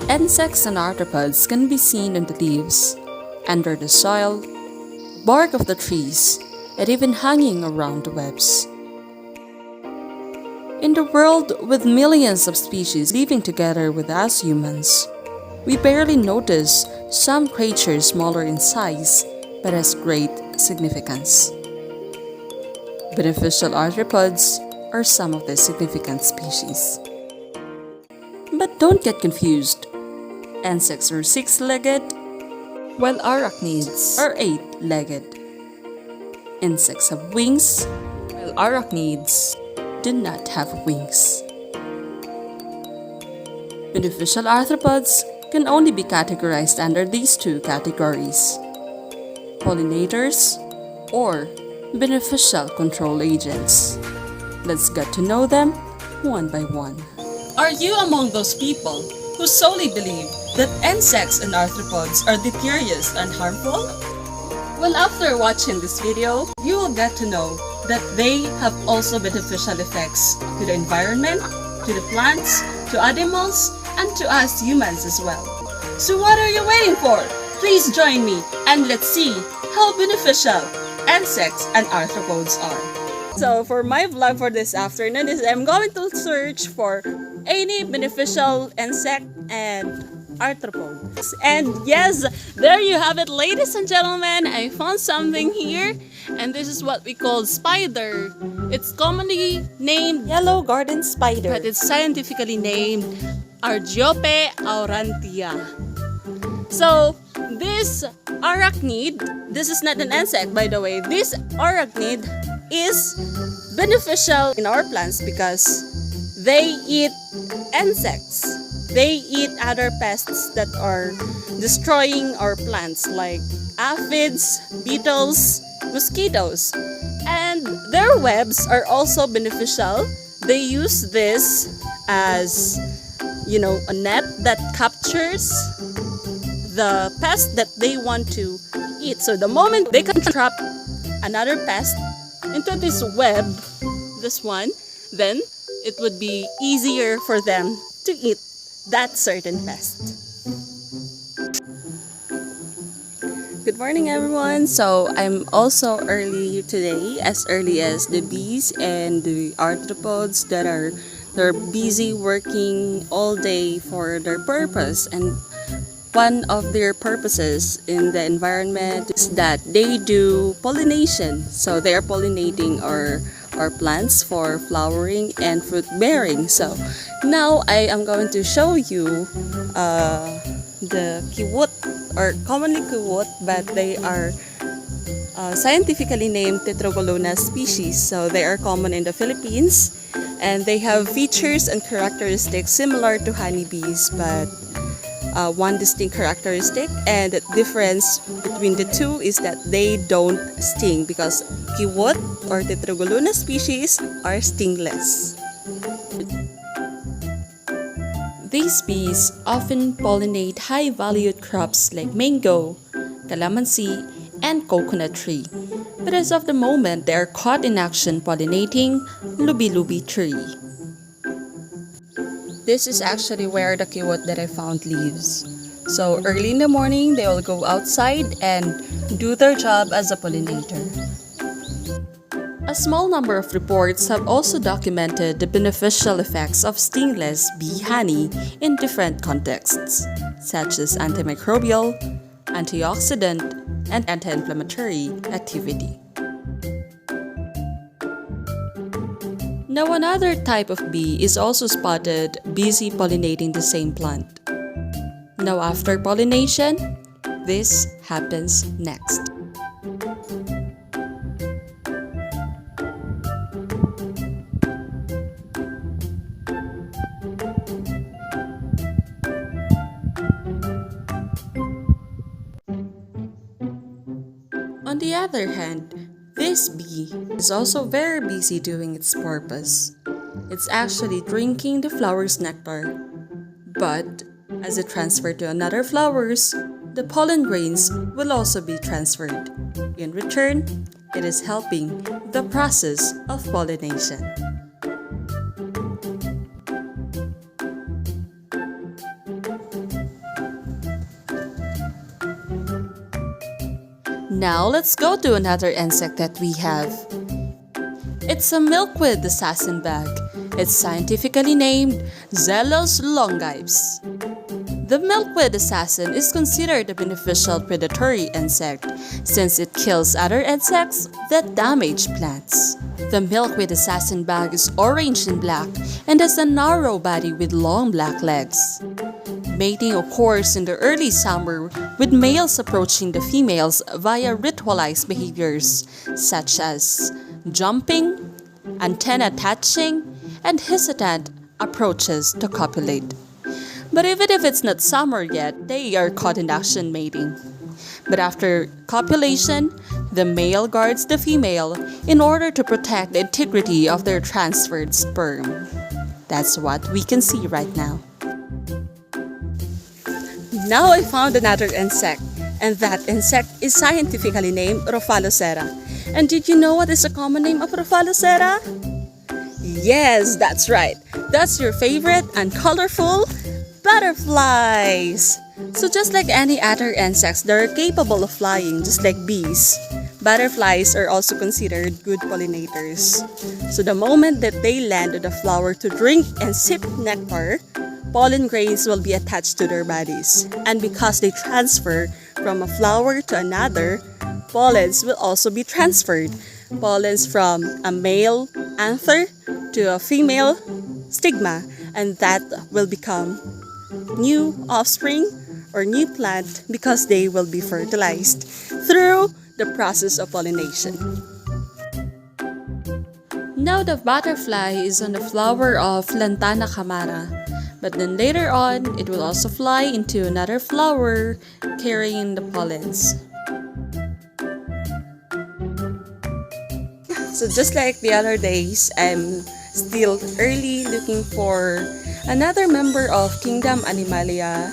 Insects and arthropods can be seen in the leaves, under the soil, bark of the trees, and even hanging around the webs. In the world with millions of species living together with us humans, we barely notice some creatures smaller in size but has great significance. Beneficial arthropods are some of the significant species. But don't get confused. Insects are six-legged, while arachnids are eight-legged. Insects have wings, while arachnids do not have wings. Beneficial arthropods can only be categorized under these two categories: pollinators or beneficial control agents. Let's get to know them one by one. Are you among those people who solely believe that insects and arthropods are deleterious and harmful? Well, after watching this video, you will get to know that they have also beneficial effects to the environment, to the plants, to animals, and to us humans as well. So what are you waiting for? Please join me and let's see how beneficial insects and arthropods are. So for my vlog for this afternoon is I'm going to search for any beneficial insect and arthropods. And yes, there you have it, ladies and gentlemen. I found something here, and this is what we call spider. It's commonly named yellow garden spider, but it's scientifically named Arthropods aurantia. So this arachnid, this is not an insect by the way, this arachnid is beneficial in our plants because they eat insects. They eat other pests that are destroying our plants like aphids, beetles, mosquitoes. And their webs are also beneficial. They use this as, a net that captures the pest that they want to eat. So the moment they can trap another pest into this web, this one, then it would be easier for them to eat that certain pest. Good morning everyone. So I'm also early today, as early as the bees and the arthropods they're busy working all day for their purpose. And one of their purposes in the environment is that they do pollination. So they are pollinating our plants for flowering and fruit bearing. So now I am going to show you the kiwot, or commonly kiwot, but they are scientifically named Tetragolona species. So they are common in the Philippines, and they have features and characteristics similar to honeybees, but one distinct characteristic and the difference between the two is that they don't sting, because kiwot or Tetragolona species are stingless. These bees often pollinate high-valued crops like mango, calamansi, and coconut tree. But as of the moment, they are caught in action pollinating lubi-lubi tree. This is actually where the kiwot that I found lives. So early in the morning, they will go outside and do their job as a pollinator. A small number of reports have also documented the beneficial effects of stingless bee honey in different contexts, such as antimicrobial, antioxidant, and anti-inflammatory activity. Now another type of bee is also spotted busy pollinating the same plant. Now after pollination, this happens next. other hand, this bee is also very busy doing its purpose. It's actually drinking the flower's nectar. But as it transferred to another flowers, the pollen grains will also be transferred. In return, it is helping the process of pollination. Now let's go to another insect that we have. It's a milkweed assassin bug. It's scientifically named Zelos longives. The milkweed assassin is considered a beneficial predatory insect since it kills other insects that damage plants. The milkweed assassin bug is orange and black and has a narrow body with long black legs. Mating occurs in the early summer with males approaching the females via ritualized behaviors such as jumping, antenna touching, and hesitant approaches to copulate. But even if it's not summer yet, they are caught in action mating. But after copulation, the male guards the female in order to protect the integrity of their transferred sperm. That's what we can see right now. Now I found another insect, and that insect is scientifically named Rhophalocera. And did you know what is the common name of Rhophalocera? Yes, that's right. That's your favorite and colorful butterflies. So just like any other insects that are capable of flying, just like bees, butterflies are also considered good pollinators. So the moment that they land on the flower to drink and sip nectar, pollen grains will be attached to their bodies. And because they transfer from a flower to another, pollens will also be transferred. Pollens from a male anther to a female stigma, and that will become new offspring or new plant because they will be fertilized through the process of pollination. Now the butterfly is on the flower of Lantana camara, but then later on it will also fly into another flower carrying the pollens. So just like the other days, I'm still early looking for another member of Kingdom Animalia,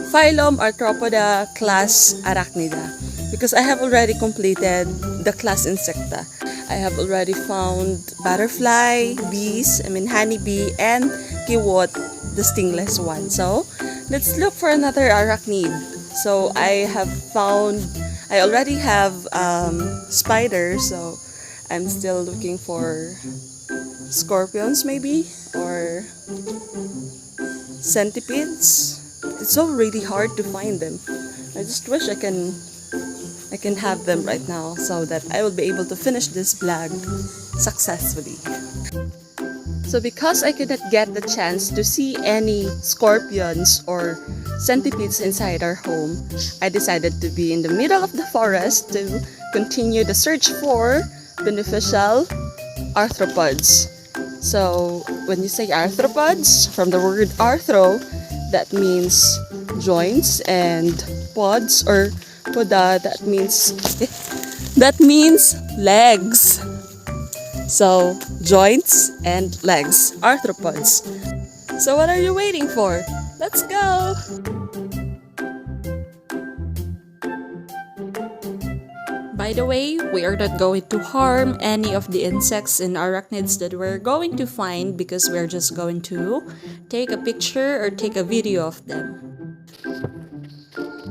phylum Arthropoda, class Arachnida, because I have already completed the class Insecta. I have already found butterfly, bees, honeybee, and kiwot, the stingless one. So let's look for another arachnid. So I already have spiders, so I'm still looking for scorpions maybe, or centipedes. It's so really hard to find them. I just wish I can have them right now so that I will be able to finish this vlog successfully. So because I could not get the chance to see any scorpions or centipedes inside our home, I decided to be in the middle of the forest to continue the search for beneficial arthropods. So when you say arthropods, from the word arthro, that means joints, and pods or poda, that means legs. So joints and legs, arthropods. So what are you waiting for? Let's go! By the way, we are not going to harm any of the insects and arachnids that we're going to find, because we're just going to take a picture or take a video of them.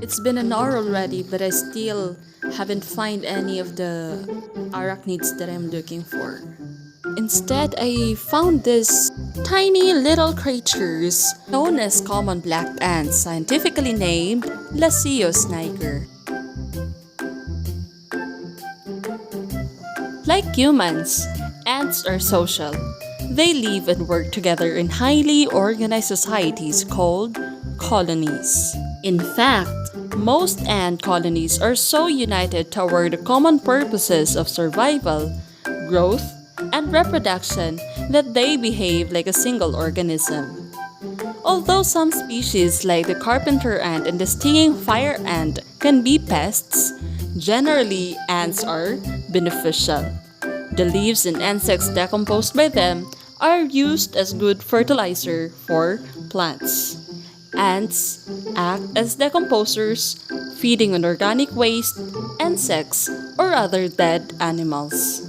It's been an hour already, but I still haven't found any of the arachnids that I'm looking for. Instead, I found these tiny little creatures known as common black ants, scientifically named Lasius niger. Like humans, ants are social. They live and work together in highly organized societies called colonies. In fact, most ant colonies are so united toward the common purposes of survival, growth, and reproduction that they behave like a single organism. Although some species like the carpenter ant and the stinging fire ant can be pests, Generally, ants are beneficial. The leaves and insects decomposed by them are used as good fertilizer for plants. Ants act as decomposers, feeding on organic waste, insects, or other dead animals.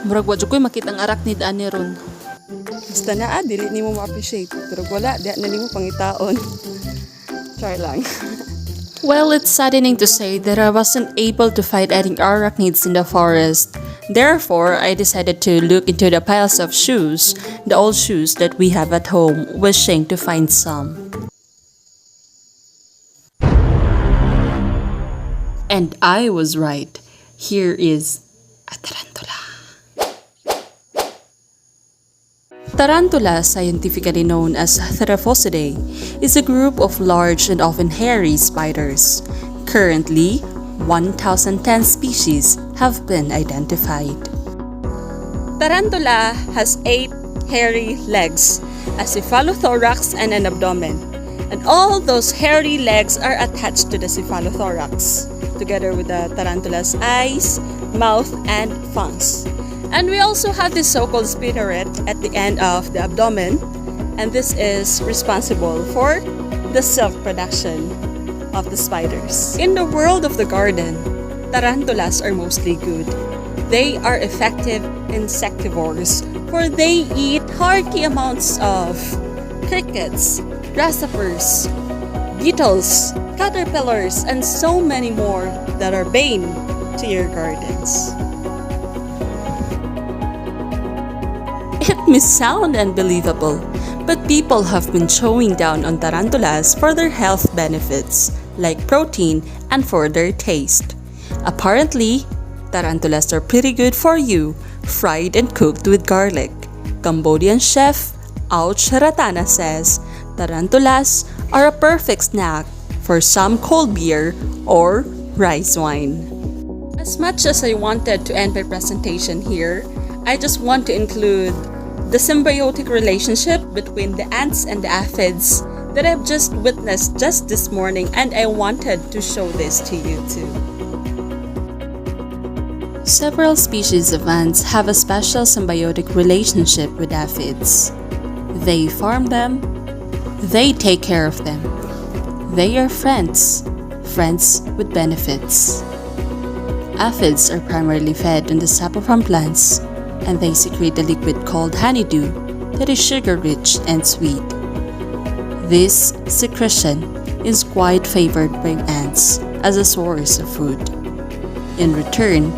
Murag wa jud koy makitang arachnid ani ron. Basta naa dili nimo ma-appreciate, pero wala di na nimo pangitaon. Char lang. Well, it's saddening to say that I wasn't able to find any arachnids in the forest. Therefore, I decided to look into the piles of shoes, the old shoes that we have at home, wishing to find some. And I was right. Here is a tarantula. Tarantula, scientifically known as Arthropods, is a group of large and often hairy spiders. Currently, 1,010 species have been identified. Tarantula has 8 hairy legs, a cephalothorax and an abdomen. And all those hairy legs are attached to the cephalothorax, together with the tarantula's eyes, mouth, and fangs. And we also have this so-called spinneret at the end of the abdomen, and this is responsible for the silk production of the spiders. In the world of the garden, tarantulas are mostly good. They are effective insectivores, for they eat hearty amounts of crickets, grasshoppers, beetles, caterpillars, and so many more that are bane to your gardens. It may sound unbelievable, but people have been chowing down on tarantulas for their health benefits, like protein and for their taste. Apparently, tarantulas are pretty good for you, fried and cooked with garlic. Cambodian chef Ouch Ratana says, tarantulas are a perfect snack for some cold beer or rice wine. As much as I wanted to end my presentation here, I just want to include the symbiotic relationship between the ants and the aphids that I've just witnessed just this morning, and I wanted to show this to you too. Several species of ants have a special symbiotic relationship with aphids. They farm them, they take care of them. They are friends with benefits. Aphids are primarily fed on the sap of farm plants, and they secrete a liquid called honeydew that is sugar-rich and sweet. This secretion is quite favored by ants as a source of food. In return,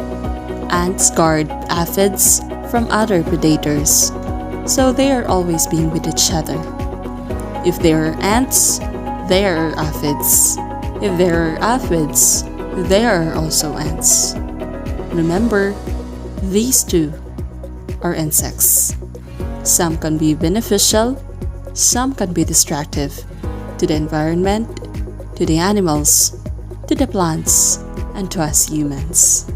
ants guard aphids from other predators, so they are always being with each other. If there are ants, there are aphids. If there are aphids, there are also ants. Remember, these two are insects. Some can be beneficial, some can be destructive to the environment, to the animals, to the plants, and to us humans.